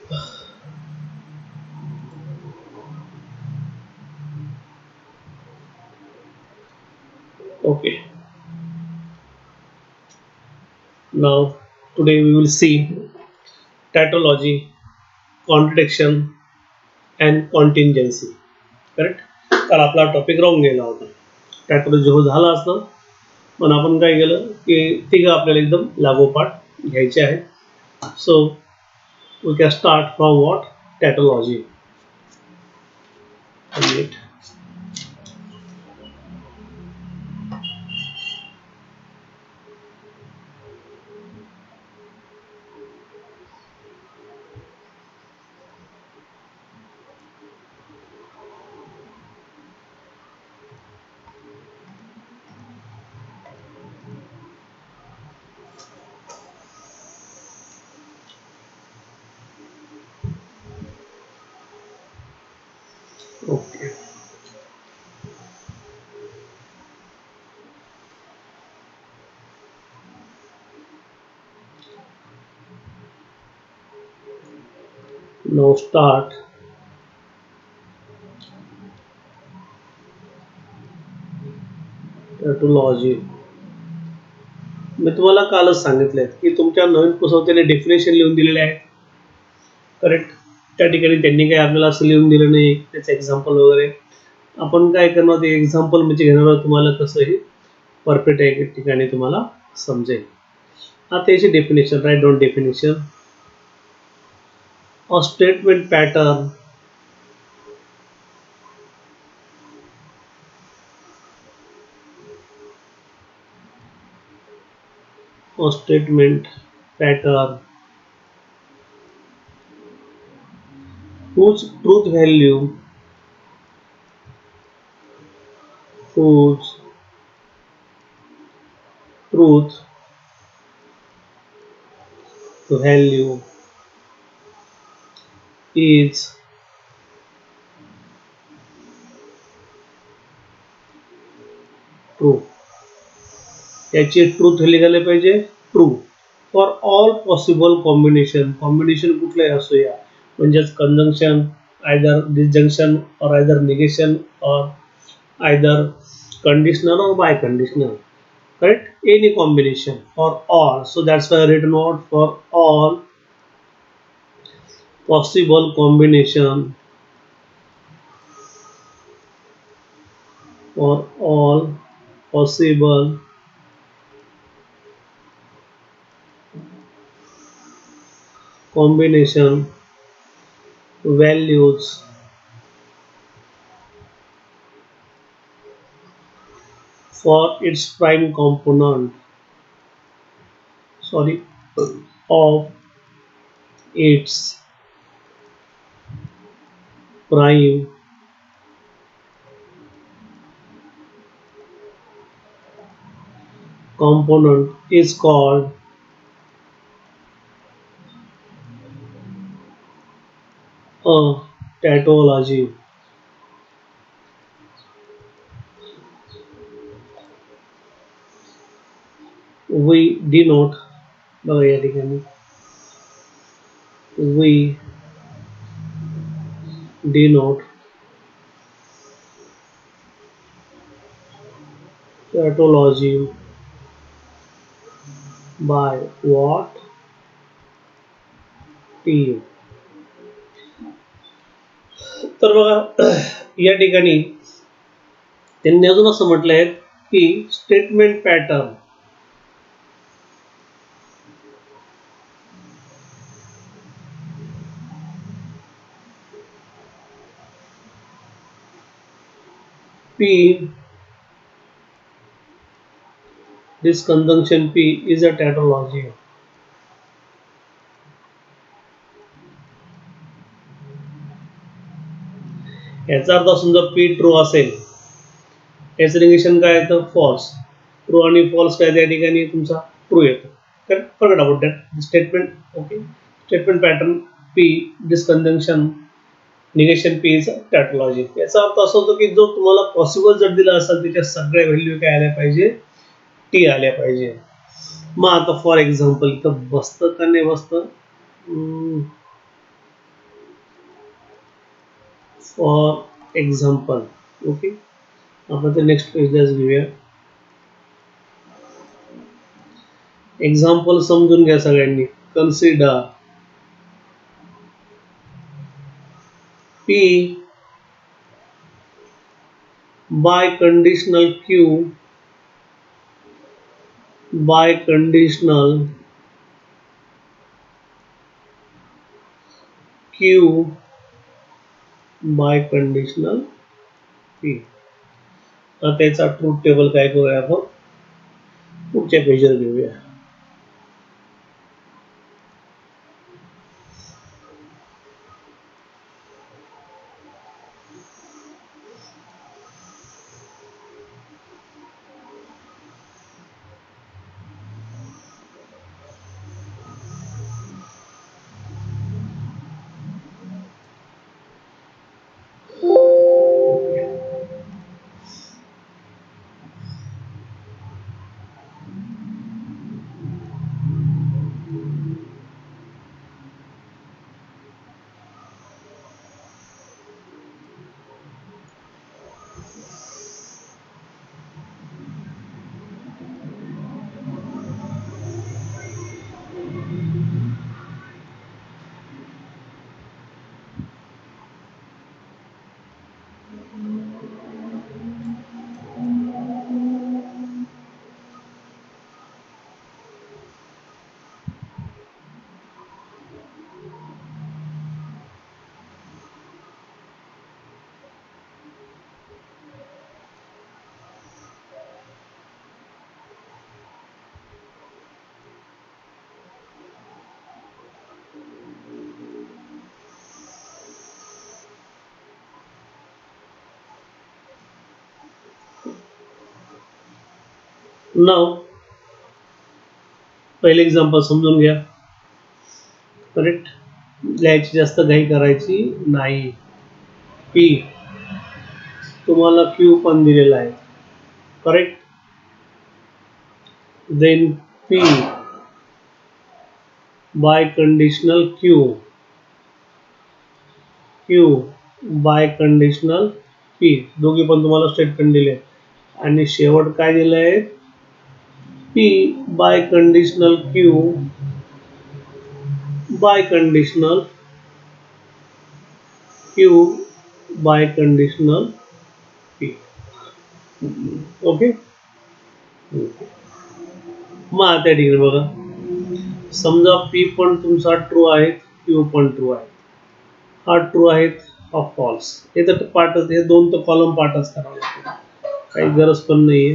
Okay, now today we will see tautology, contradiction and contingency. Correct. काल आपला topic राहून गेला होता. टॅटॉलॉजी हो झाला असतं, पण आपण काय केलं की तिघं आपल्याला एकदम लागोपाठ घ्यायचे आहेत. So we can start from what tautology. Okay, now start tautology. मी तुम्हाला कालच सांगितलंय की तुमच्या नवीन पुस्तकाने डेफिनेशन लिहून दिलेले आहे. करेक्ट. त्या ठिकाणी त्यांनी काही आपल्याला असं लिहून दिलं नाही त्याचं एक्झाम्पल वगैरे. आपण काय करणार ते एक्झाम्पल म्हणजे घेणार आहोत, तुम्हाला कसं हे परफेक्ट आहे ठिकाणी तुम्हाला समजेल. आता याची definition, write down definition. A statement pattern or statement pattern whose whose truth value is true. याची ट्रूथ लिहायला पाहिजे true for all possible combination. Combination कुठलंही असूया, म्हणजेच conjunction, either disjunction or either negation or either conditional or biconditional. Correct? Any combination for all. So that's why I written out for all possible combination, for all possible combination values for its prime component, sorry, of its prime component is called a tautology. We denote, बघा या ठिकाणी we denote tautology by what? T. तर बघा या ठिकाणी त्यांनी अजून असं म्हटलंय की statement pattern P, this conjunction P is a tautology. याचा अर्थ समजा P ट्रू असेल, याचं निगेशन काय येतं फॉल्स. ट्रू आणि फॉल्स काय त्या ठिकाणी तुमचा ट्रू येतो. तर forget about that statement. Okay, statement pattern P, this conjunction negation P is tautology. याचा अर्थ असं होतो की जो तुम्हाला पॉसिबल जर दिला असेल त्याच्या सगळ्या व्हॅल्यू काय आल्या पाहिजे, T आल्या पाहिजे. मग आता फॉर एक्झाम्पल इथं बसतं का नाही बसतं, फॉर एक्झाम्पल. ओके, आपण ते नेक्स्ट पेजलाच घेऊया. एक्झाम्पल समजून घ्या सगळ्यांनी. Consider P by conditional Q by conditional Q by conditional P. आता त्याचा ट्रूथ टेबल काय करूया आपण पुढच्या पेजवर घेऊया. नाव पहिले एक्झाम्पल समजून घ्या. करेक्ट, लिहायची जास्त घाई करायची नाही. पी तुम्हाला क्यू पण दिलेला आहे. Correct, then p biconditional q, q biconditional p, दोघी पण तुम्हाला स्टेटमेंट दिले. आणि शेवट काय दिलं आहे, p biconditional q biconditional q biconditional p. Okay, मग आता ठिकाणी बघा, समजा पी पण तुमचा ट्रू आहे, क्यू पण ट्रू आहे. हा ट्रू आहे, हा फॉल्स. हे तर पार्टच, हे दोन तर कॉलम पार्टच करावं लागतं, काही गरज पण नाहीये.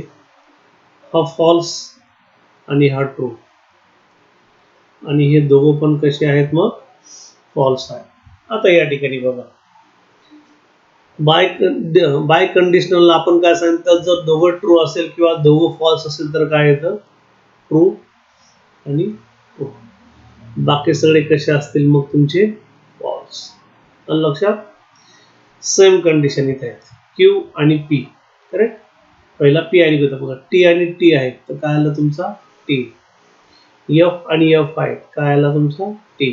हा फॉल्स आणि हा ट्रू, आणि हे दोघं पण कसे आहेत, मग फॉल्स आहे. आता या ठिकाणी बघा, बाय कंडिशनल आपण काय सांगितलं, जर दोघं ट्रू असेल किंवा दोघं फॉल्स असेल तर काय येतं, ट्रू आणि ट्रू. बाकी सगळे कसे असतील मग तुमचे फॉल्स. लक्षात, सेम कंडिशन इथे आहेत, क्यू आणि पी. करेक्ट, पहिला पी आणि क्यू, बघा टी आणि टी आहेत तर काय आलं तुमचा टी. एफ आणि एफ आहेत, काय आला तुमचा टी.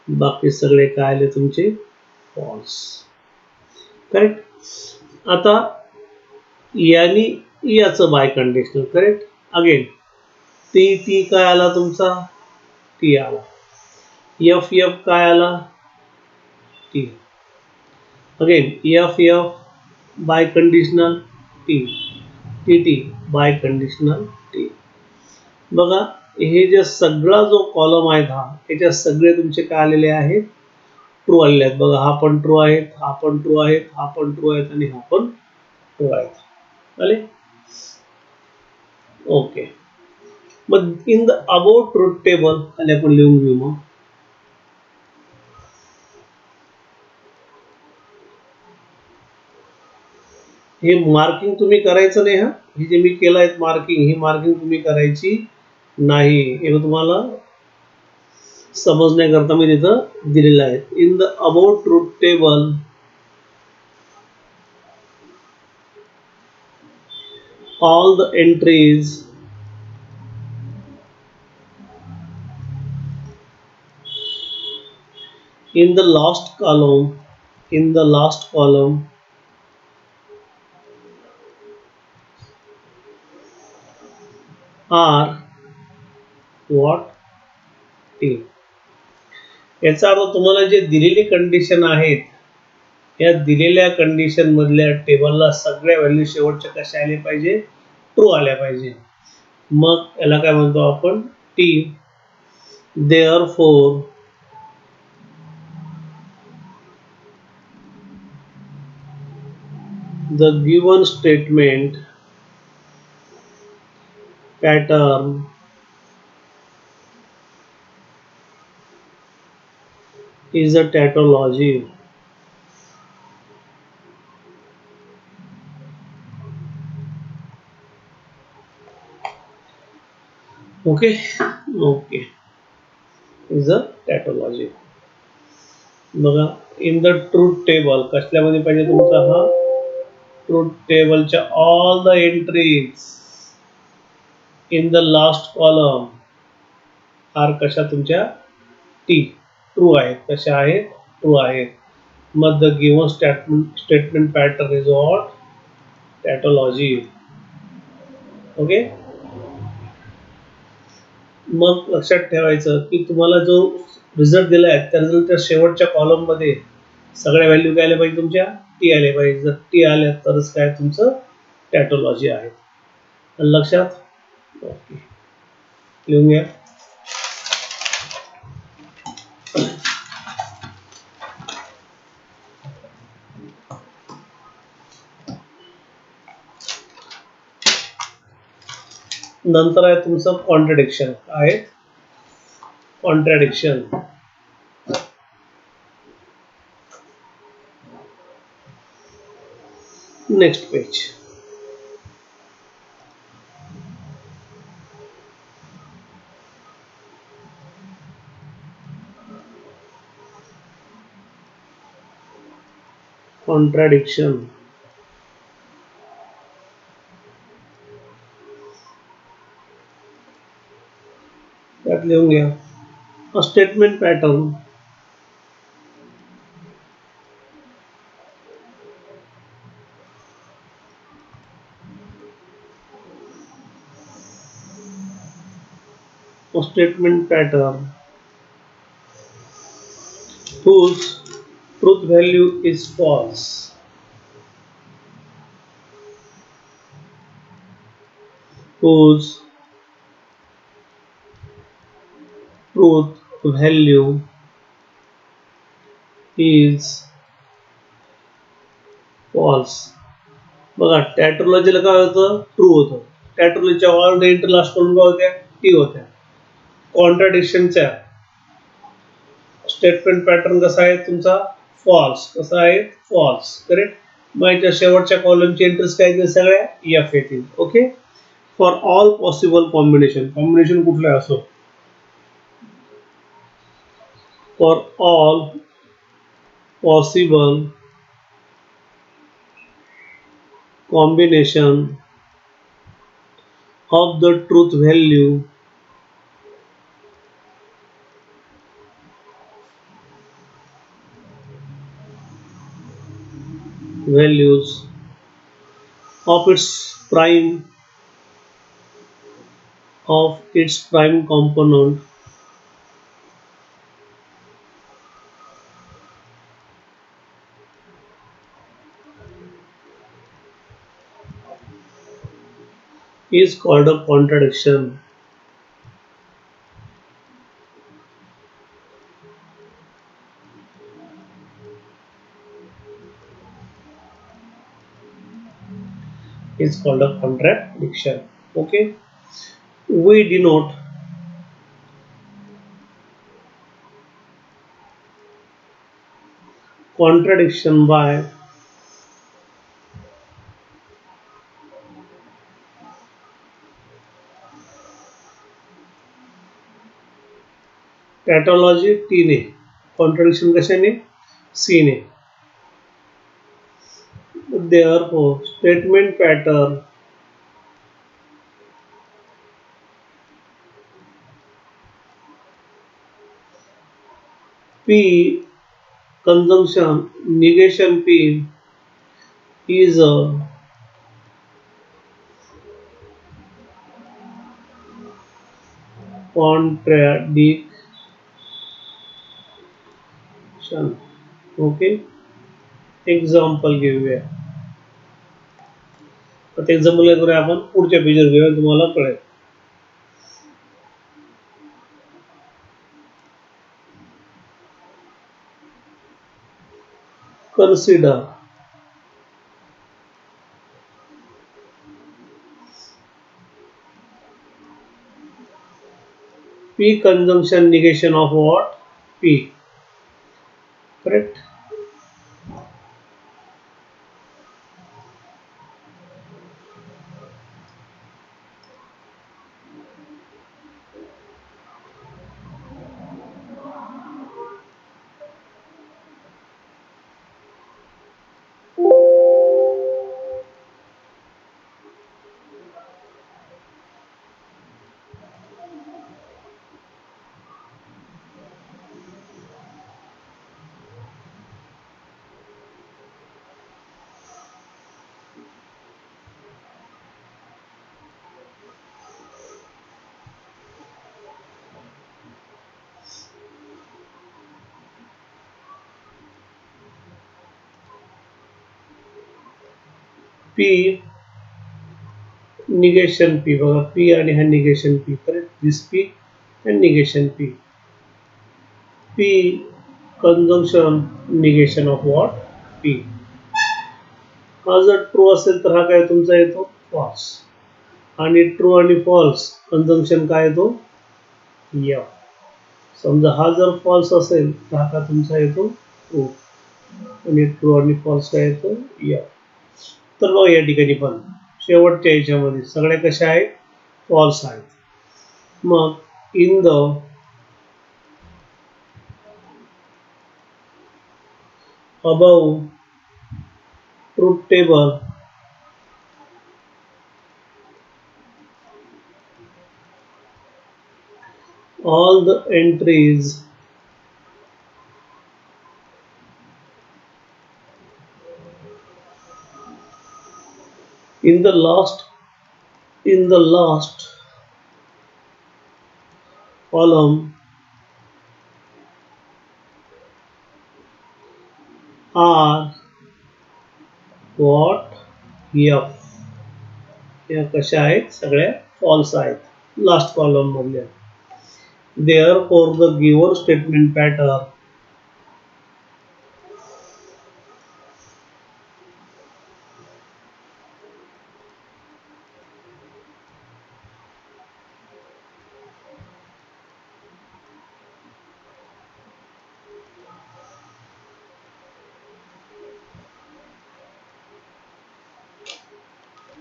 बाकी सगळे काय आले तुमचे फॉल्स. करेक्ट, आता यानी याचं biconditional. Correct, again T काय आला तुमचा टी आला. एफ एफ काय आला T. Again F F biconditional T, T T biconditional T. बघा, हे जे सगळा जो कॉलम आहे हा, याच्यात सगळे तुमचे काय आलेले आहेत, ट्रू आलेले आहेत. बघा, हा पण ट्रू आहेत, हा पण ट्रू आहेत, हा पण ट्रू आहेत आणि हा पण ट्रू आहेत. आले, ओके. मग in the about truth table आणि आपण लिहून घेऊ. मग हे मार्किंग तुम्ही करायचं नाही. हा, हे जे मी केलं आहे मार्किंग, ही मार्किंग तुम्ही करायची नाही, हे तुम्हाला समजण्याकरता मी तिथं दिलेलं आहे. In the about truth table all the entries in the last column in the last column are what t. याचा अर्थ तुम्हाला जे दिलेली कंडिशन आहेत या दिलेल्या कंडिशन मधल्या टेबलला सगळ्या व्हॅल्यू शेवटच्या कशा आल्या पाहिजे, ट्रू आल्या पाहिजे. मग याला काय म्हणतो आपण, T. Therefore the given statement pattern is a tautology. Okay, okay, is a tautology. बघा, इन द ट्रूथ टेबल कसल्यामध्ये पाहिजे तुमचा हा, ट्रूथ टेबलच्या all the entries in the last column are कशा तुमच्या टी ट्रू आहेत. कशा आहेत, ट्रू आहेत. मग the given statement pattern is what, tautology. Okay. मग लक्षात ठेवायचं की तुम्हाला जो रिझल्ट दिला आहे त्या रिझल्टच्या शेवटच्या कॉलम मध्ये सगळ्या व्हॅल्यू काय आल्या पाहिजे, तुमच्या टी आल्या पाहिजे. जर टी आल्या तरच काय तुमचं टॅटोलॉजी आहे. लक्षात, ओके, लिहून घ्या. नंतर आहे तुमचं कॉन्ट्रडिक्शन. आहे कॉन्ट्रडिक्शन. Next page. कॉन्ट्रडिक्शन. त्यात लिहून घ्या statement pattern. Statement pattern whose truth value is false, whose truth value is false. बघा, टॅटोलॉजीला काय होतं, ट्रू होतं. टॅटोलॉजीच्या all the entry last column काय होत्या, टी होत्या. कॉन्ट्रडिक्शनच्या स्टेटमेंट पॅटर्न कसा आहे तुमचा, फॉल्स. कसा आहे, फॉल्स. करेक्ट. मग याच्या शेवटच्या कॉलमची एंट्रीज काय येतील, सगळ्या एफ येतील. Okay. For all possible combination, combination कुठले असो, for all possible combination of the truth values of its prime component is called a contradiction. Is called a contradiction. Okay. We denote contradiction by tautology T ने, contradiction कशाने, C ने. Therefore statement pattern P conjunction negation P is a contradiction. Okay, example घेऊया. आता example काय करूया आपण पुढच्या पेजवर घेऊया, तुम्हाला कळेल. Consider P conjunction negation of what? P. Correct? P negation P बघा, P आणि हा negation P. Correct, this P and negation P. P conjunction negation of what? P. हा जर ट्रू असेल तर हा काय तुमचा येतो फॉल्स, आणि ट्रू आणि फॉल्स कंजंक्शन काय येतो F. समजा हा जर फॉल्स असेल तर हा का तुमचा येतो ट्रू, आणि ट्रू आणि फॉल्स काय येतो F. तर बघा या ठिकाणी पण शेवटच्या याच्यामध्ये सगळ्या कशा आहेत, फॉल्स आहेत. मग in the above truth table all the entries in the last column are what? F. या कशा आहेत, सगळ्या फॉल्स आहेत लास्ट कॉलम मधल्या. Therefore the given statement pattern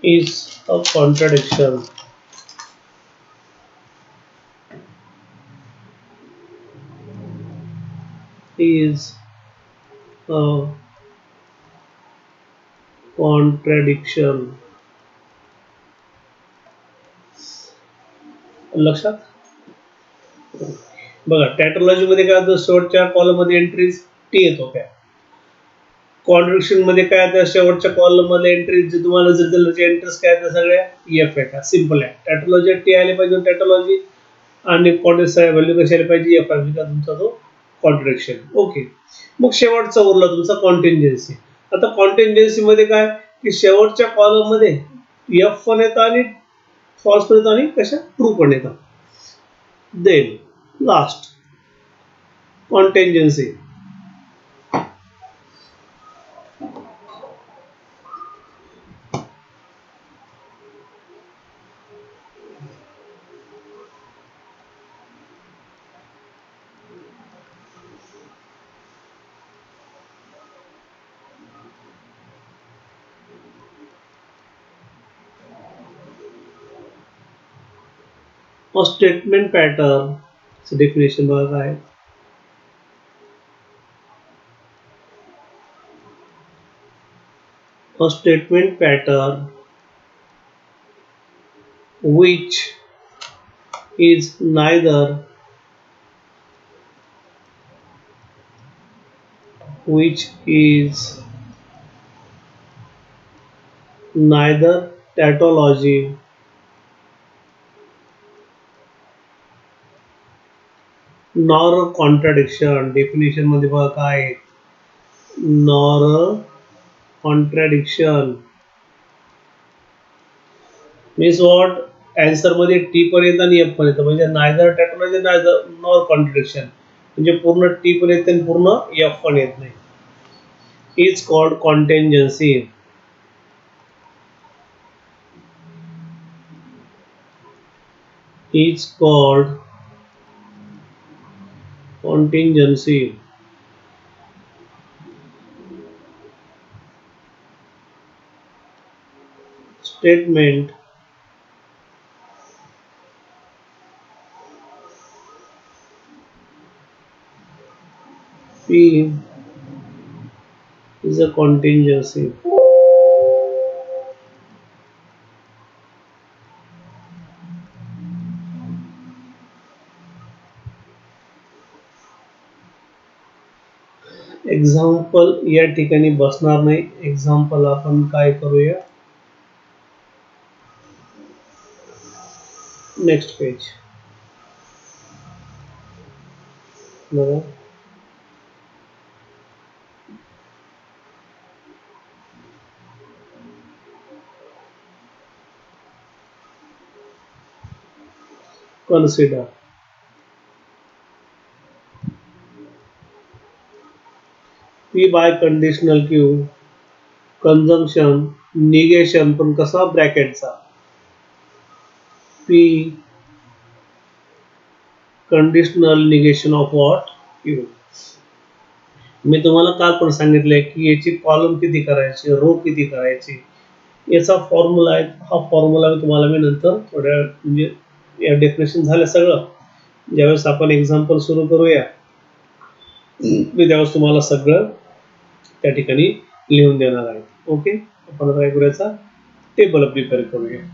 is a contradiction. Is a contradiction. लक्षात बघा, टॅटोलॉजी मध्ये काय होतं, शेवटच्या कॉलम मध्ये एंट्रीज टी येतो काय, कॉन्ट्रडिक्शन मध्ये काय येतं, शेवटच्या कॉलम मध्ये एंट्रीज जे तुम्हाला जर दिलं एंट्रीज काय येतात सगळ्या एफ आहे. सिंपल आहे. टॅटोलॉजी टी आले पाहिजे टॅटोलॉजी, आणि कॉन्ट्रडिक्शन व्हॅल्यू कशी आली पाहिजे एफ आली का तुमचा तो कॉन्ट्रडिक्शन. ओके, मग शेवटचा उरला तुमचा कॉन्टिंजन्सी. आता कॉन्टिंजन्सी मध्ये काय की शेवटच्या कॉलम मध्ये एफ पण येतं आणि फॉल्स पण येतं आणि कशा ट्रू पण येतं. Then last contingency. A statement pattern definition बघा काय. A statement pattern which is neither which is neither tautology nor contradiction. Definition मध्ये बघा काय आहे? Nor contradiction means what? Answer मध्ये टी पण येतं आणि एफ पण येतं, म्हणजे नायदर टॅटोलॉजी नायदर नॉर कॉन्ट्रडिक्शन, म्हणजे पूर्ण टी पण येते आणि पूर्ण एफ पण येत नाही. Is called contingency. Is called contingency. Statement P is a contingency. Example या ठिकाणी बसणार नाही. एक्झाम्पल आपण काय करूया, नेक्स्ट पेज बघा. Consider P biconditional Q conjunction negation पण कसा ब्रॅकेटचा. P conditional negation of what Q. मी तुम्हाला काल पण सांगितलंय की याची कॉलम किती करायची, रो किती करायची, याचा फॉर्म्युला आहे. हा फॉर्म्युला तुम्हाला मी नंतर थोड्या म्हणजे या डेफिनेशन झालं सगळं, ज्यावेळेस आपण एक्झाम्पल सुरू करूया मी त्यावेळेस तुम्हाला सगळं त्या ठिकाणी लिहून देणार आहे. ओके, आपण काय करूया, टेबल प्रिपेअर करूया.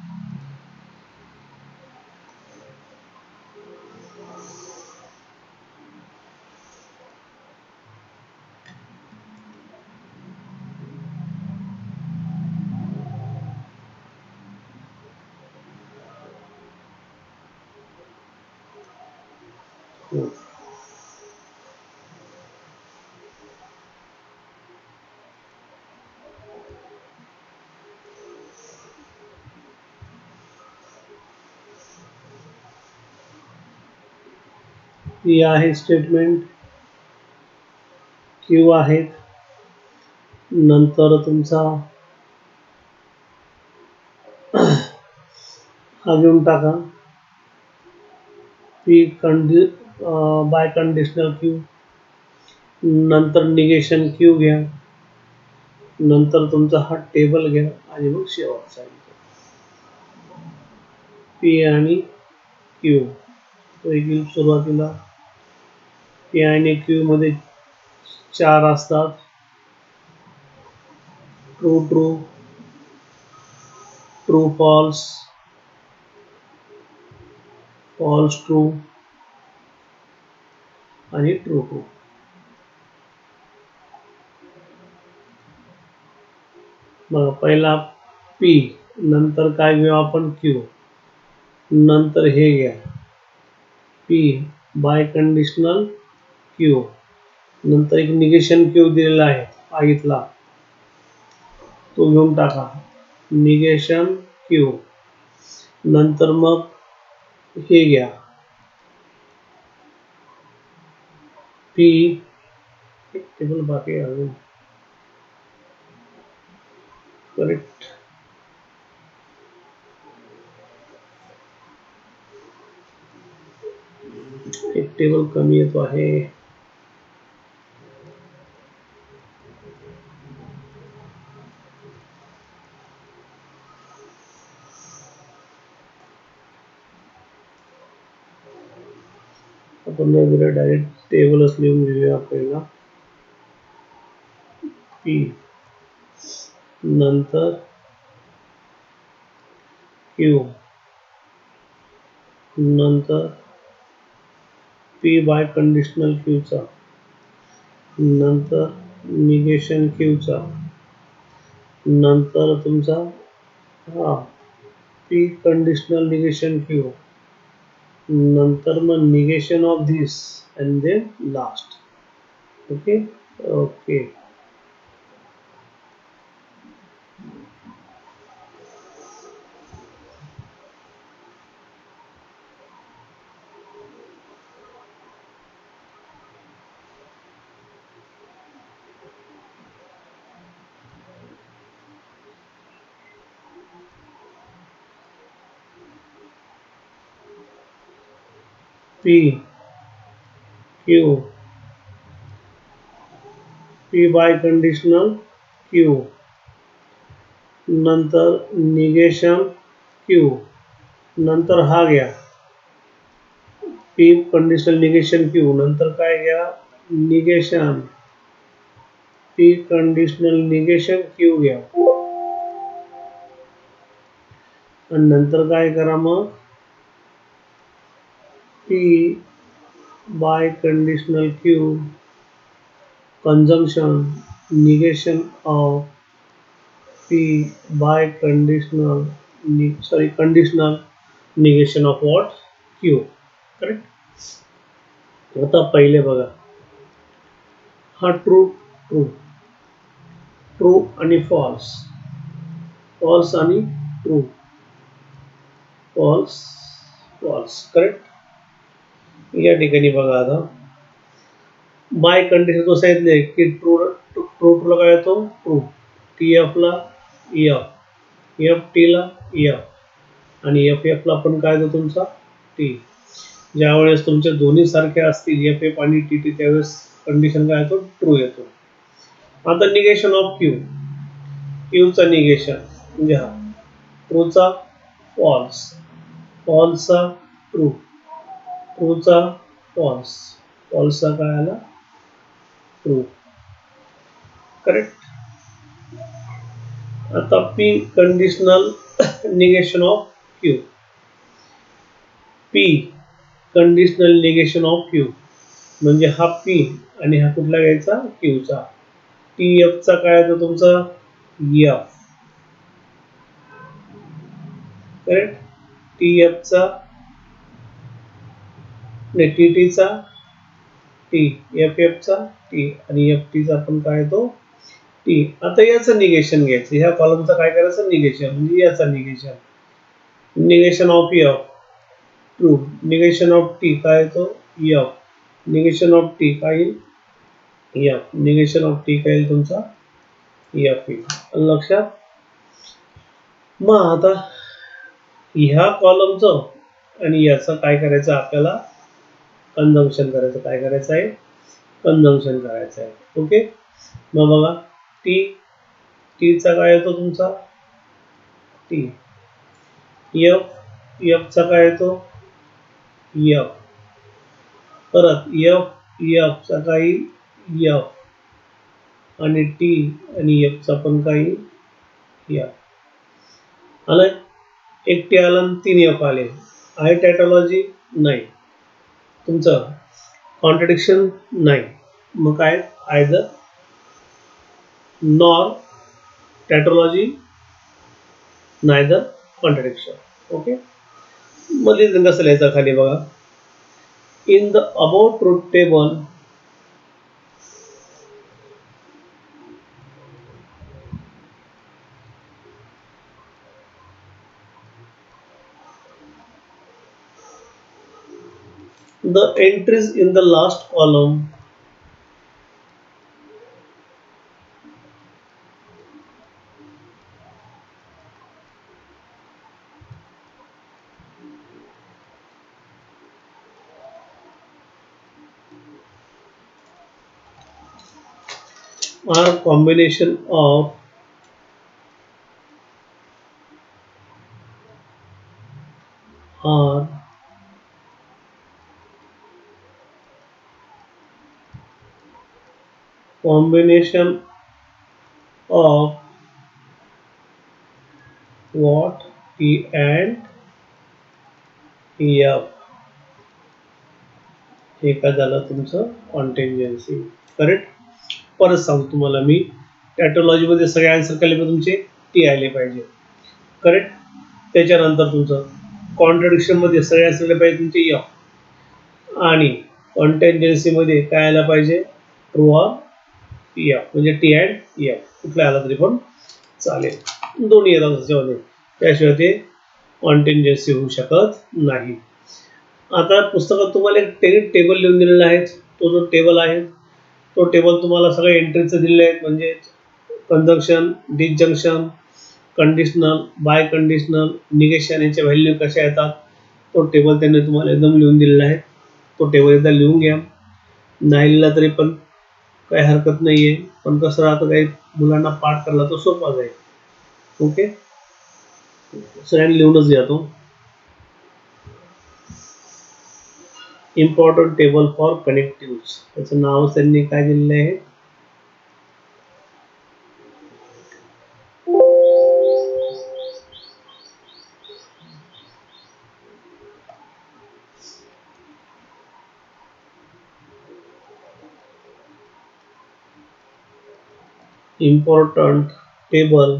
पी आहे स्टेटमेंट, क्यू आहेत, नंतर तुमचा हा घेऊन टाका पी बाय कंडिशनल क्यू, नंतर निगेशन क्यू घ्या, नंतर तुमचा हा टेबल घ्या आणि मग शेवटचा पी आणि क्यू. सुरुवातीला पी आणि क्यू मध्ये 4 असतात, true true, true false, false true आणि ट्रू ट्रू. बघा पहिला पी, नंतर काय घेऊ आपण क्यू, नंतर हे घ्या पी बाय कंडिशनल क्यू, नंतर एक निगेशन क्यू दिलेला आहे आधीतला, तो घेऊन टाका निगेशन क्यू, नंतर मग हे घ्या पी, टेबल बाकी अजून करेक्ट, एक टेबल कमी येतो आहे. आपण डायरेक्ट टेबलच लिहून घेऊया पहिला पी, नंतर क्यू, नंतर पी बाय कंडिशनल क्यूचा, नंतर निगेशन क्यूचा नंतर तुमचा हा पी कंडिशनल निगेशन क्यू नंतर मग negation of this and then last. Okay okay. P q p biconditional q नंतर निगेशन क्यू नंतर हा घ्या पी कंडिशनल निगेशन क्यू नंतर काय घ्या negation p conditional negation q घ्या आणि नंतर काय करा मग p biconditional q conjunction negation of P by conditional negation of what Q. Correct. आता पहिले बघा हा ट्रू ट्रू ट्रू आणि फॉल्स फॉल्स आणि ट्रू फॉल्स फॉल्स करेक्ट. या ठिकाणी बघा आता बाय कंडिशन तो सांगितले की ट्रू ट्रू ट्रूला काय येतो ट्रू टी एफला एफ एफ टीला एफ आणि एफ एफला पण काय येतो तुमचा टी. ज्यावेळेस तुमचे दोन्ही सारखे असतील एफ एफ आणि टी टी त्यावेळेस कंडिशन काय येतो ट्रू येतो. आता निगेशन ऑफ क्यू क्यूचा निगेशन म्हणजे हा ट्रूचा फॉल्स फॉल्सचा ट्रू ट्रूचा फॉल्स फॉल्सचा काय आला ट्रू. करेक्ट. आता P conditional negation of Q P conditional negation of Q म्हणजे हा पी आणि हा कुठला घ्यायचा क्यूचा टी एफचा काय येतो तुमचा एफ. करेक्ट. टी एफचा टी टीचा टी एफ एफचा टी आणि एफ टीचा पण काय येतो टी. आता याचं निगेशन घ्यायचं ह्या कॉलमचं काय करायचं निगेशन म्हणजे याचा negation negation of F true negation of T काय येतो एफ निगेशन ऑफ टी काय येईल एफ निगेशन ऑफ टी काय येईल तुमचा एफ येईल. लक्षात. मग आता ह्या कॉलमचं आणि याचं काय करायचं आपल्याला कंजंक्शन करायचं. काय करायचं आहे कंजंक्शन करायचं आहे. ओके. मग बघा टी टीचा काय येतो तुमचा टी एफ एफचा काय येतो एफ परत एफ एफचा काही एफ आणि टी आणि एफचा पण काही एफ आलं. एक टी आलं 3 एफ आले. आहे टॅटॉलॉजी नाही तुमचं कॉन्ट्रडिक्शन नाही. मग काय either nor tautology neither contradiction. Okay. मग लिहिलं कसं लिहायचं खाली बघा in the about truth table the entries in the last column are combination of are combination of what T and F हे काय झालं तुमचं कॉन्टिंजन्सी. करेक्ट. परत सांगतो तुम्हाला मी, टॅटोलॉजीमध्ये सगळे आन्सर केले पाहिजे तुमचे टी आले पाहिजे. करेक्ट. त्याच्यानंतर तुमचं कॉन्ट्रडिक्शनमध्ये सगळे आन्सर पाहिजे तुमचे एफ, आणि कॉन्टेंजन्सीमध्ये काय आलं पाहिजे ट्रू ऑर एफ, म्हणजे टी अँड एफ कुठला आला तरी पण चालेल, दोन्ही येतात त्याच्यामध्ये, त्याशिवाय ते कॉन्टेंजन्सी होऊ शकत नाही. आता पुस्तकात तुम्हाला एक टेबल लिहून दिलेला आहे. तो जो टेबल आहे तो टेबल तुम्हाला सगळे एंट्रीचं दिलेले आहेत, म्हणजे conjunction, disjunction, conditional, biconditional, negation याच्या व्हॅल्यू कशा येतात, तो टेबल त्यांनी तुम्हाला एकदम लिहून दिलेला आहे. तो टेबल एकदा लिहून घ्या, नाही लिहिला तरी पण काही हरकत नाही आहे, पण कसं राहतं काही मुलांना पाठ करायला तो सोपा जाईल. ओके, सगळ्यांनी लिहूनच घ्या तो. इम्पॉर्टंट टेबल फॉर कनेक्टिव्ह, त्याचं नाव त्यांनी काय दिलेलं आहे, important table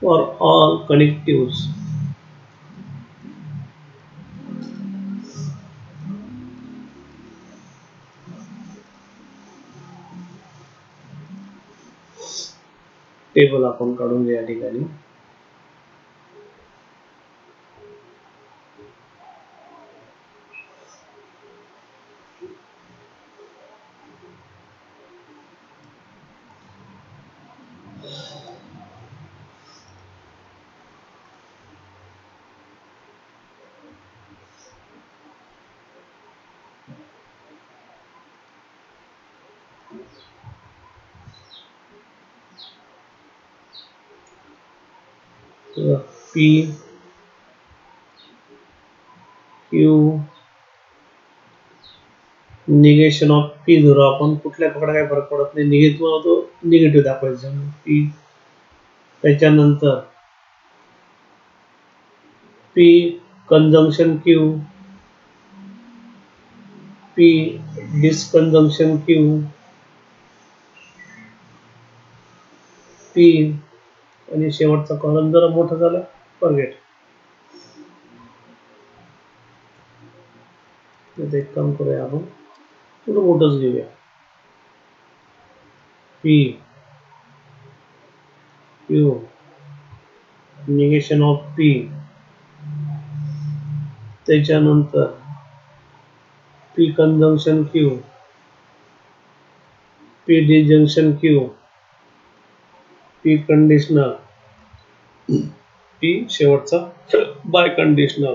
for all connective. Table आपण काढून घ्या या ठिकाणी. P Q negation of P धरू आपण, कुठल्या पकडा काही फरक पडत नाही, निगेटिव्ह होतो निगेटिव्ह दाखवायचं पी. त्याच्यानंतर P conjunction Q, P disjunction Q, P, आणि शेवटचा कॉलम जरा मोठा झाला फॉरगेट. एक काम करूया आपण, थोडं मोठंच घेऊया. P Q negation of P, त्याच्यानंतर P conjunction Q, P disjunction Q, P conditional, P शेवटचा बाय कंडिशनल.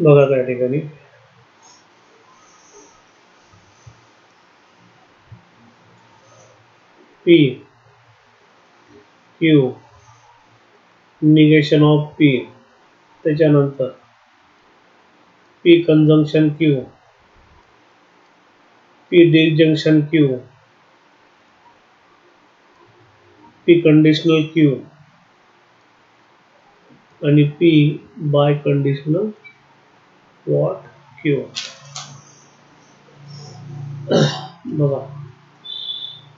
बघा त्या ठिकाणी P Q negation of P, त्याच्यानंतर P conjunction Q, P disjunction Q, P conditional Q, आणि P biconditional what Q. बघा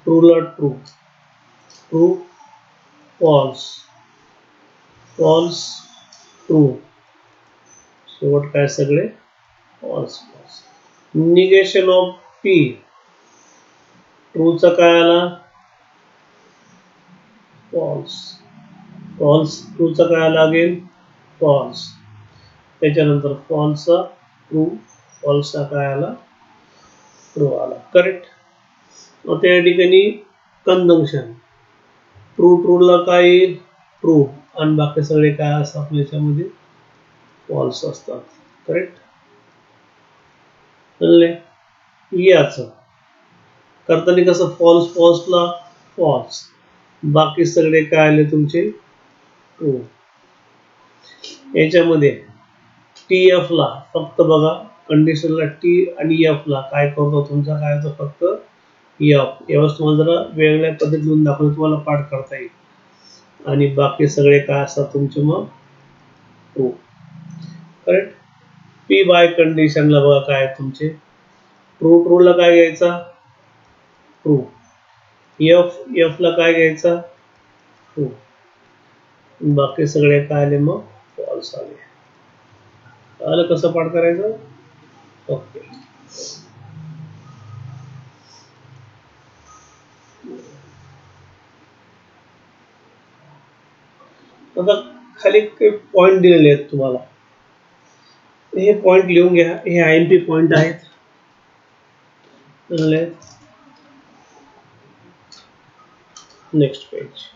ट्रूला true, true false, false true, शेवट काय सगळे false. False. Negation of P, ट्रूचा काय आला फॉल्स, फॉल्स ट्रूचा काय आला अगेन फॉल्स, त्याच्यानंतर फॉल्सचा ट्रू, फॉल्सचा काय आला ट्रू आला. करेक्ट. मग त्या ठिकाणी कंजंक्शन, ट्रू ट्रूला काय येईल ट्रू, आणि बाकी सगळे काय असतात आपल्या याच्यामध्ये फॉल्स असतात. करेक्ट. याच करताना कसं फॉल्स फॉल्सला फॉल्स. बाकी सगळे काय आले तुमचे ट्रू. याच्यामध्ये टी एफ ला फक्त बघा, कंडिशनला टी आणि एफ ला काय करतो तुमचा, काय होतं फक्त एफ. यावेळेस तुम्हाला जरा वेगळ्या पद्धतीने लिहून दाखवतो, तुम्हाला पाठ करता येईल. आणि बाकी सगळे काय असतात तुमचे मग ट्रू. करेक्ट. पी बाय कंडिशनला बघा काय तुमचे ट्रू. ट्रू ला काय घ्यायचा ट्रू. एफ एफ ला काय घ्यायचा ट्रू. बाकी सगळे काय आले मग फॉल्स आले. आलं कसं पाठ करायचं. ओके. आता खाली काही पॉईंट दिलेले आहेत तुम्हाला, हे पॉईंट लिहून घ्या. हे आय एम पी पॉईंट आहेत. Next page.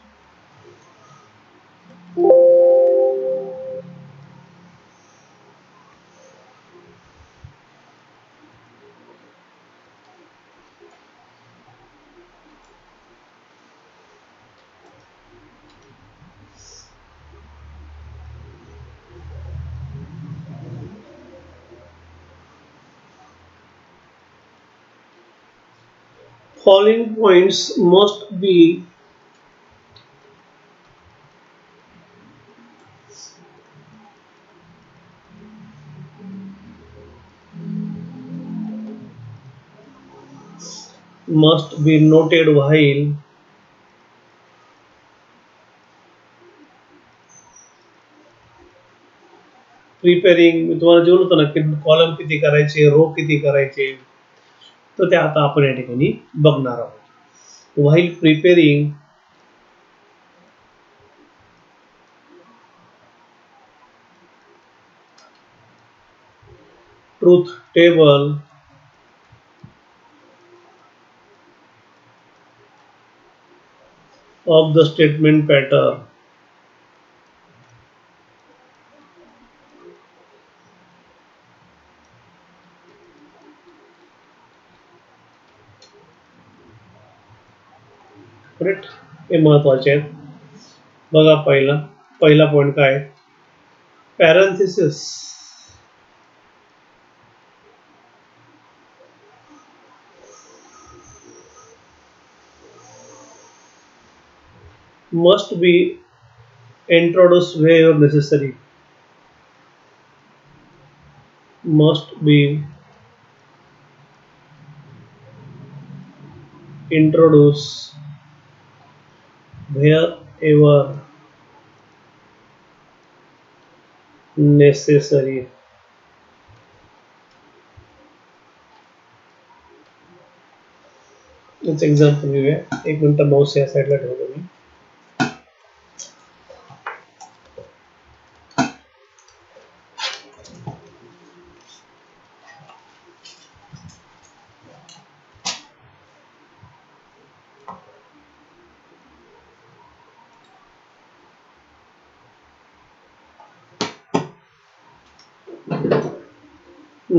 Following points must be noted while preparing. मी तुम्हाला जेवढं होतं ना की कॉलम किती करायचे, रो किती करायचे, तर ते आता आपण या ठिकाणी बघणार आहोत. While preparing truth table of the statement pattern, correct. हे महत्वाचे आहेत. बघा पहिला पॉईंट काय, parenthesis must be introduced where necessary. Must be introduced wherever necessary. Example घेऊया. एक मिनिट माऊस या साईडला ठेवतो मी.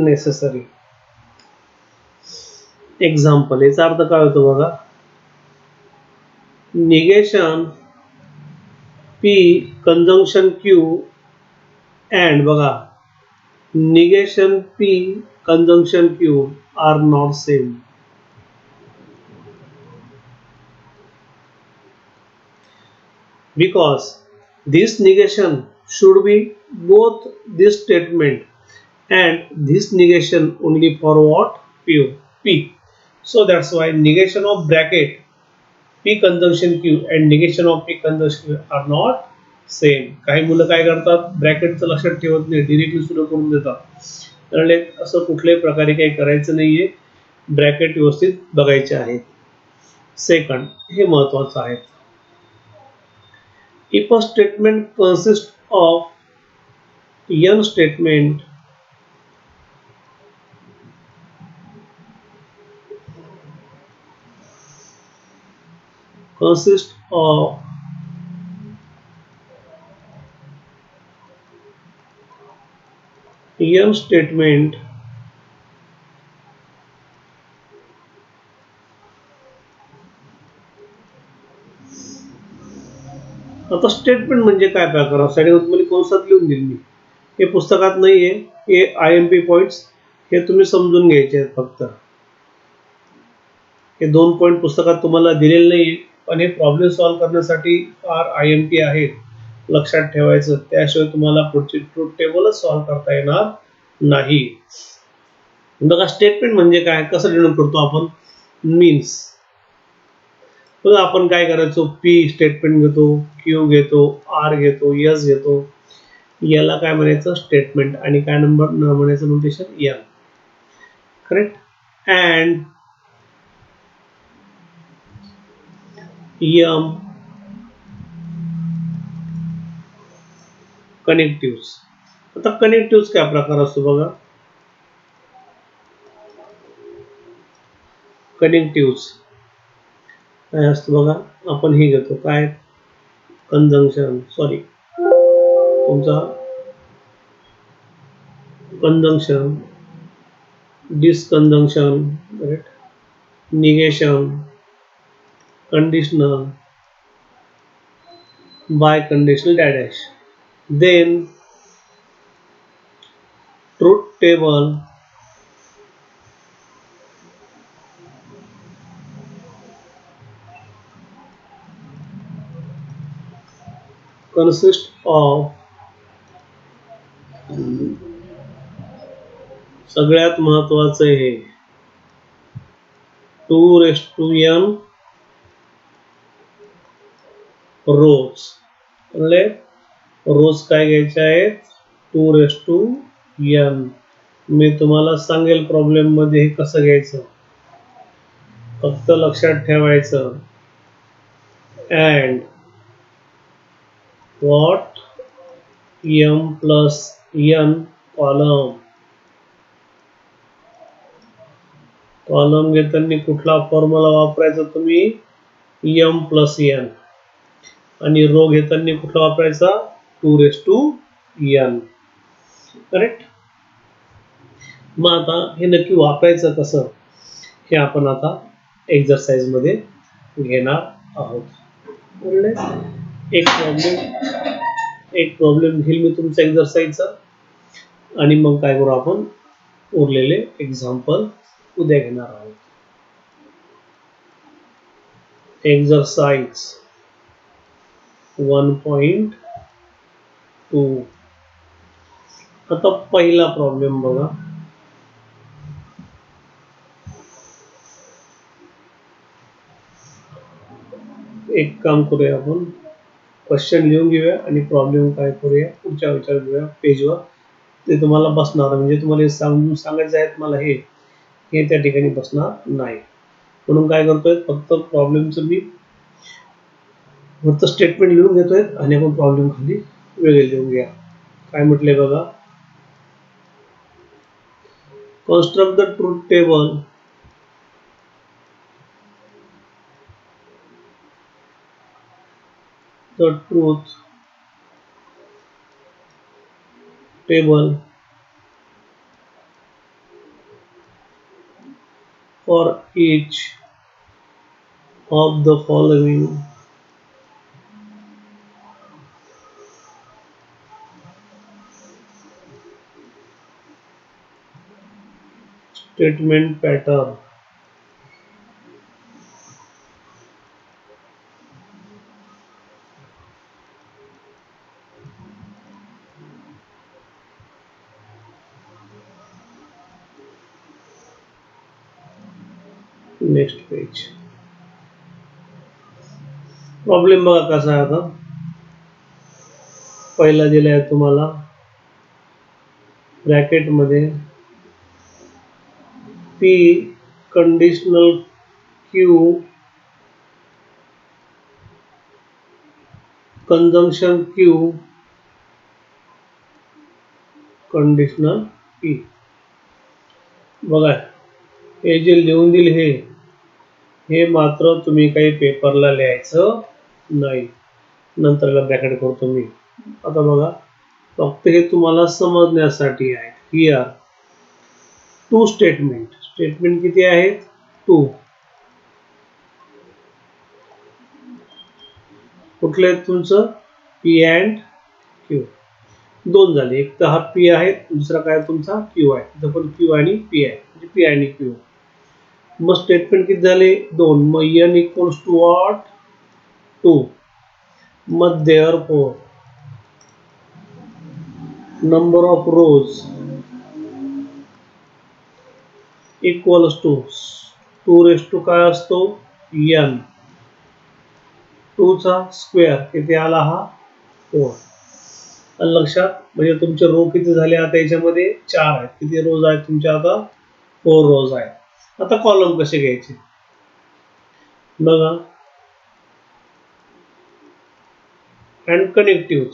Necessary example. याचा अर्थ काय होतो बघा, negation P conjunction Q and बघा, negation P conjunction Q are not same. Because this negation should be both this statement and this negation only for what P. So that's why negation of bracket P conjunction Q and negation of P conjunction Q are not same. काही मुलं काय करतात, ब्रॅकेटचं लक्षात ठेवत नाही, directly सुरू करून देतात. कारण असं कुठल्याही प्रकारे काही करायचं नाहीये, ब्रॅकेट व्यवस्थित बघायचे आहेत. सेकंड, हे महत्वाचं आहे. If a statement consist of n statement consist of n statement आता स्टेटमेंट म्हणजे काय प्रकार, साईडवर तुम्हाला कंसात लिहून दिली मी, हे पुस्तकात नाहीये, हे IMP पॉइंट्स, हे तुम्ही समजून घ्यायचे आहेत फक्त. हे 2 पॉइंट पुस्तकात तुम्हाला दिलेले नाहीये, पण हे प्रॉब्लेम सॉल्व्ह करण्यासाठी फार IMP आहेत, लक्षात ठेवायचं, त्याशिवाय तुम्हाला पुढची ट्रूथ टेबलच सॉल्व्ह करता येणार नाही. बघा स्टेटमेंट म्हणजे काय, कसं डिनोट करतो आपण, मीन्स. बघा आपण काय करायचो, पी स्टेटमेंट घेतो, क्यू घेतो, आर घेतो, एस घेतो, याला काय म्हणायचं स्टेटमेंट, आणि काय नंबर म्हणायचं notation n, correct. And m connective. आता कनेक्टिव्ह काय प्रकार असतो बघा, कनेक्टिव्ह काय असतं बघा, आपण हे घेतो काय, कंजंक्शन, सॉरी तुमचा conjunction, disjunction, correct, negation, conditional, biconditional dash, then truth table consists of सगळ्यात महत्वाचं हे 2n रोज, म्हणजे रोज काय घ्यायचे आहेत 2n. मी तुम्हाला सांगेल प्रॉब्लेम मध्ये हे कसं घ्यायचं, फक्त लक्षात ठेवायचं. And what m plus n column घेताना कुठला फॉर्म्युला वापरायचा तुम्ही, m प्लस n, आणि रो घेताना कुठला वापरायचा 2n, करेक्ट. मग आता हे नक्की वापरायचं कसं, हे आपण आता एक्झरसाइज मध्ये घेणार आहोत. एक प्रॉब्लेम घेईल मी तुमचा एक्झरसाइजचा, आणि मग काय करू आपण उरलेले एक्झाम्पल उद्या घेणार आहोत. एक्झरसाइज 1.2. आता पहिला प्रॉब्लेम बघा, एक काम करूया आपण, क्वेश्चन लिहून घेऊया आणि प्रॉब्लेम काय करूया पुढच्या विचार घेऊया पेजवर, ते तुम्हाला बसणार, म्हणजे तुम्हाला सांगून सांगायचं आहे मला हे त्या ठिकाणी बसणार नाही. म्हणून काय करतोय, फक्त प्रॉब्लेमचं मी फक्त स्टेटमेंट लिहून घेतोय आणि आपण प्रॉब्लेम खाली वेगळे लिहून घ्या. काय म्हटले बघा, construct the truth table for each of the following statement pattern. Next page. Problem बघा कसा आहे, आता पहिला दिलाय तुम्हाला ब्रॅकेट मध्ये P conditional Q conjunction Q conditional P. बघा हे जे लिहून दिले हे मात्र तुम्ही काही पेपरला लिहायचं नाही, नंतरला ब्रॅकेट करतो मी. आता बघा फक्त हे तुम्हाला समजण्यासाठी आहे. हिअर 2 स्टेटमेंट किती आहेत 2. कुठले आहेत तुमचं पी अँड क्यू. दोन झाले, एक तर हा पी आहे, दुसरा काय तुमचा क्यू आहे. इथं पण क्यू आणि पी आहे, म्हणजे पी आणि क्यू. मग स्टेटमेंट किती झाले दोन. मग N equals to what two. मग there four number of rows equals to two raise to काय असतो एन. टू चा स्क्वेअर किती आला हा फोर. लक्षात, म्हणजे तुमचे रो किती झाले आता याच्यामध्ये चार आहेत. किती रोज आहेत तुमच्या आता फोर रोज आहेत. आता कॉलम कसे घ्यायचे बघा. And connective.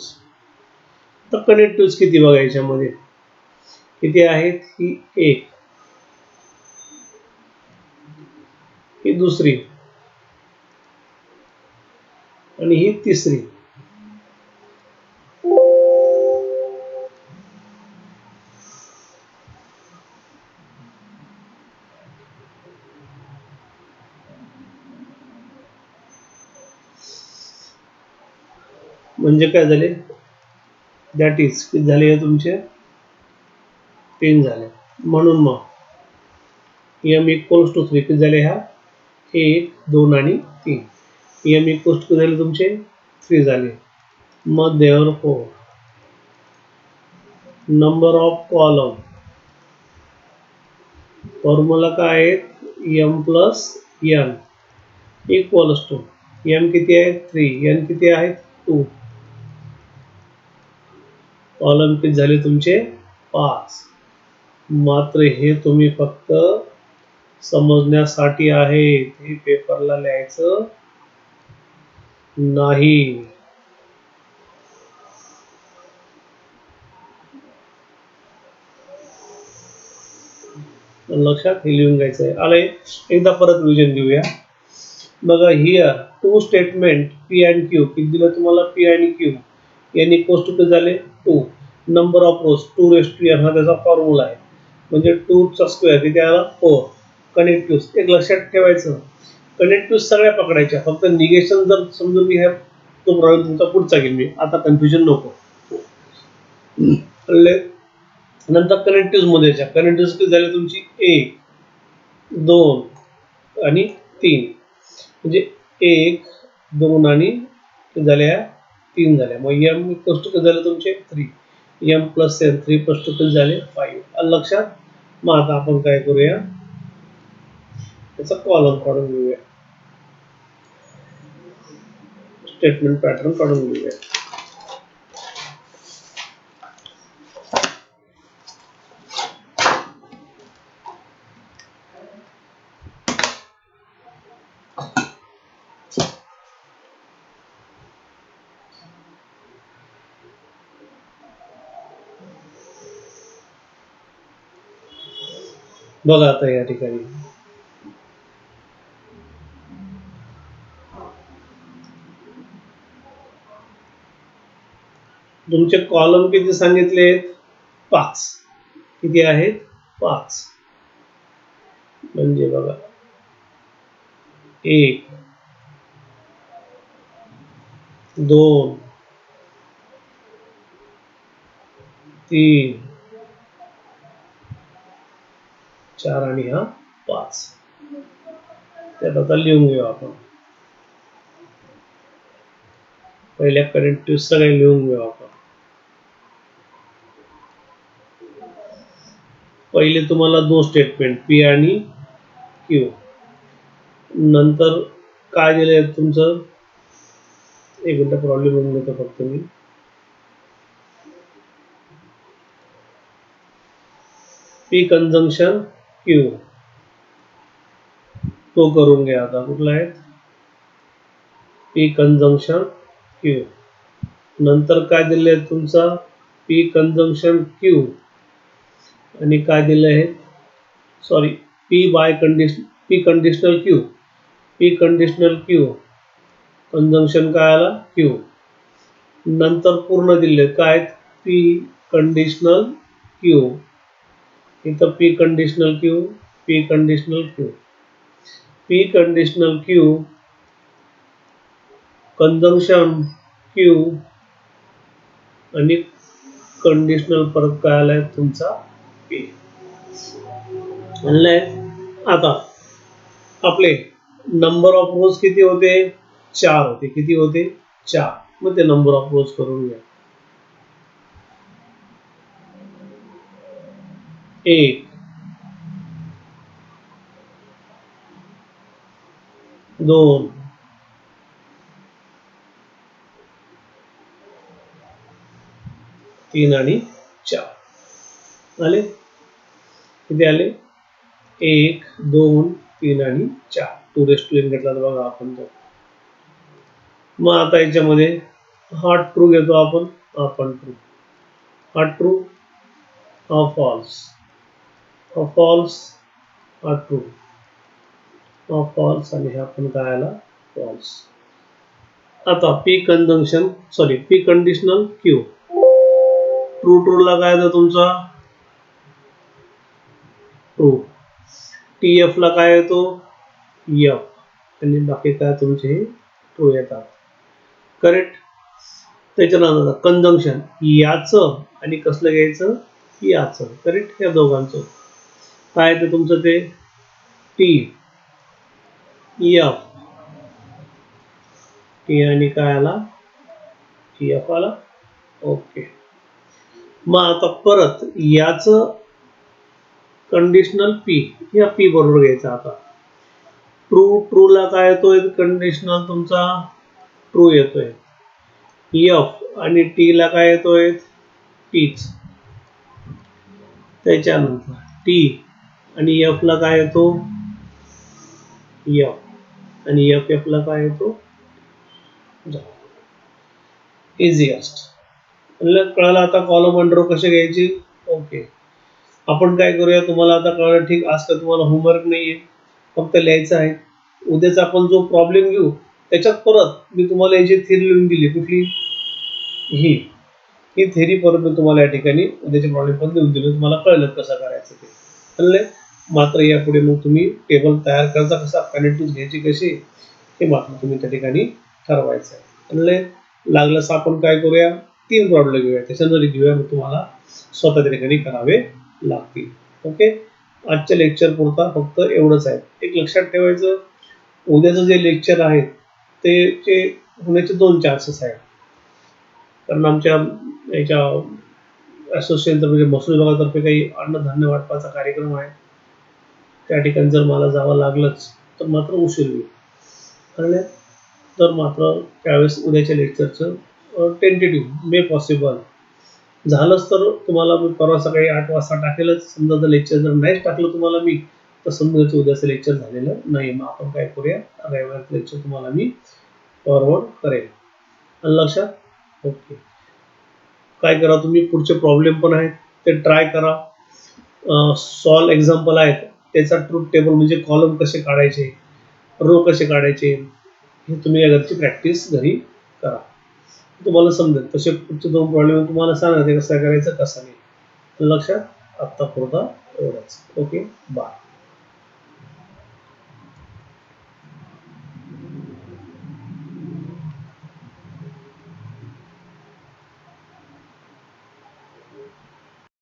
तर कनेक्टिव्ह किती बघा याच्यामध्ये किती आहेत. ही एक, ही दुसरी आणि ही तिसरी. म्हणजे काय झाले दॅट इज किती झाले तुमचे तीन झाले. म्हणून मग एम इक्वल्स टू थ्री किती झाले ह्या एक दोन आणि तीन. एम इक्वल्स टू झाले तुमचे थ्री झाले. मग there four number of column formula काय आहे m plus n equals to m किती आहे थ्री एन किती आहेत टू. कॉलम किती झाले तुमचे पाच. मात्र हे तुम्ही फक्त समजण्यासाठी आहे, हे पेपरला लिहायचं नाही. लक्षात हे लिहून घ्यायचं आहे. आलंय, एकदा परत रिव्हिजन घेऊया. बघा here two statement p and q किती दिलं तुम्हाला पी आणि क्यू. एन इक्वल्स टू किती झाले two. Number of rows two raise to n हा त्याचा फॉर्म्युला आहे, म्हणजे टू चा स्क्वेअर किती आला फोर. कनेक्टिव्ह एक लक्षात ठेवायचं, कनेक्टिव्ह सगळ्या पकडायच्या, फक्त निगेशन जर समजून घ्या तो प्रॉब्लेम तुमचा पुढचा घेईन मी, आता कन्फ्युजन नको. नंतर कनेक्टिव्ह मध्ये कनेक्टिव्ह किती झाले तुमची एक दोन आणि तीन, म्हणजे एक दोन आणि झाल्या तीन झाल्या. मग एम इक्वल्स टू किती झाले तुमचे three. M plus n three plus two किती झाले फाईव्ह. लक्षात. मग आता आपण काय करूया त्याचा कॉलम काढून घेऊया, स्टेटमेंट पॅटर्न काढून घेऊया. बघा आता या ठिकाणी तुमचे कॉलम किती सांगितले पाच. किती आहेत पाच. म्हणजे बघा एक दोन तीन चार आणि हा पाच. त्यात आता लिहून घेऊ आपण. पहिल्या कनेक्टिव्ह सगळे लिहून घेऊ आपण. पहिले तुम्हाला दोन स्टेटमेंट पी आणि क्यू. नंतर काय दिलंय तुमचं एक मिनिट प्रॉब्लेम होऊन घेतो फक्त मी. पी कंजंक्शन क्यू तो करून घ्या. आता कुठला आहे पी कंजंक्शन क्यू. नंतर काय दिलंय तुमचा पी कंजंक्शन क्यू आणि काय दिलं आहे sorry p bicondition p conditional q. P conditional q conjunction काय आला क्यू. नंतर पूर्ण दिले काय पी कंडिशनल क्यू. इथं p conditional q P conditional q P conditional q conjunction q आणि कंडिशनल परत काय आलाय तुमचा पी आणलाय. आता आपले नंबर ऑफ रोज किती होते 4 होते. किती होते 4. मग ते नंबर ऑफ रोज करून घ्या. 1 2 3 आणि 4 आले. किती आले 1 2 3 आणि 4. 2 घेतला तर बघा आपण तो. मग आता याच्यामध्ये हा ट्रू घेतो आपण ट्रू. हा ट्रू हा फॉल्स. हा फॉल्स हा ट्रू. हा फॉल्स आणि हा पण काय आला फॉल्स. आता पी कंडिशनल क्यू. ट्रू ला काय येतं तुमचा ट्रू. TF ला काय येतो एफ आणि बाकी काय तुमचे हे ट्रू येतात. करेक्ट. त्याच्यानंतर कंजंक्शन याचं आणि कसलं घ्यायचं याचं. करेक्ट. या दोघांचं काय ते तुमचं ते टी एफ टी आणि काय आला TF आला. ओके. मग आता परत याचं कंडिशनल पी या पी बरोबर घ्यायचं. आता ट्रूला काय येतोय कंडिशनल तुमचा ट्रू येतोय. एफ आणि टी ला काय येतोय टीच. त्याच्यानंतर टी आणि एफ ला काय येतो एफ आणि एफ ला काय येतो इझिएस्ट. कळलं आता कॉलम अंडर कसे घ्यायची. ओके. आपण काय करूया तुम्हाला आता कळलं ठीक. आज का तुम्हाला होमवर्क नाहीये फक्त लिहायचं आहे. उद्याच आपण जो प्रॉब्लेम घेऊ त्याच्यात परत मी तुम्हाला याची थेरी लिहून दिली. कुठली ही थेरी परत मी तुम्हाला या ठिकाणी उद्याचे प्रॉब्लेम पण लिहून दिले. तुम्हाला कळलं कसं करायचं ते. कळलंय. मात्र यापुढे मग तुम्ही टेबल तयार करायचा कसा पेनल्टीज घ्यायची कशी हे मात्र तुम्ही त्या ठिकाणी ठरवायचं आहे. कळलंय. लागलंच आपण काय करूया 3 प्रॉब्लेम घेऊया. त्याच्यानंतर घेऊया मग तुम्हाला स्वतः त्या ठिकाणी करावे लागतील. ओके. आजच्या लेक्चर पुरता फक्त एवढंच आहे. एक लक्षात ठेवायचं उद्याचं जे लेक्चर आहे ते होण्याचे 2 चान्सेस आहेत. कारण आमच्या याच्या असोसिएशन म्हणजे महसूल विभागातर्फे काही अन्नधान्य वाटपाचा कार्यक्रम आहे. त्या ठिकाणी जर मला जावं लागलंच तर मात्र उशीर होईल. कळलं. तर मात्र त्यावेळेस उद्याच्या लेक्चरचं टेंटेटिव्ह मे पॉसिबल झालंच तर तुम्हाला मी परवा सकाळी 8 वाजता टाकेलच. समजा जर लेक्चर जर नाहीच टाकलं तुम्हाला मी तर समजायचं उद्याचं लेक्चर झालेलं नाही. मग आपण काय करूया रविवारचं लेक्चर तुम्हाला मी फॉरवर्ड करेल. लक्षात. ओके. काय करा तुम्ही पुढचे प्रॉब्लेम पण आहेत ते ट्राय करा. सॉल्व एक्झाम्पल आहेत त्याचा ट्रूथ टेबल म्हणजे कॉलम कसे काढायचे रो कसे काढायचे हे तुम्ही या घरची प्रॅक्टिस घरी करा. तुम्हाला समजेल. तसे पुढचे 2 प्रॉब्लेम तुम्हाला सांगा ते कसं करायचं कसं नाही. लक्षात. आत्ता पुरता एवढंच. ओके. बाय.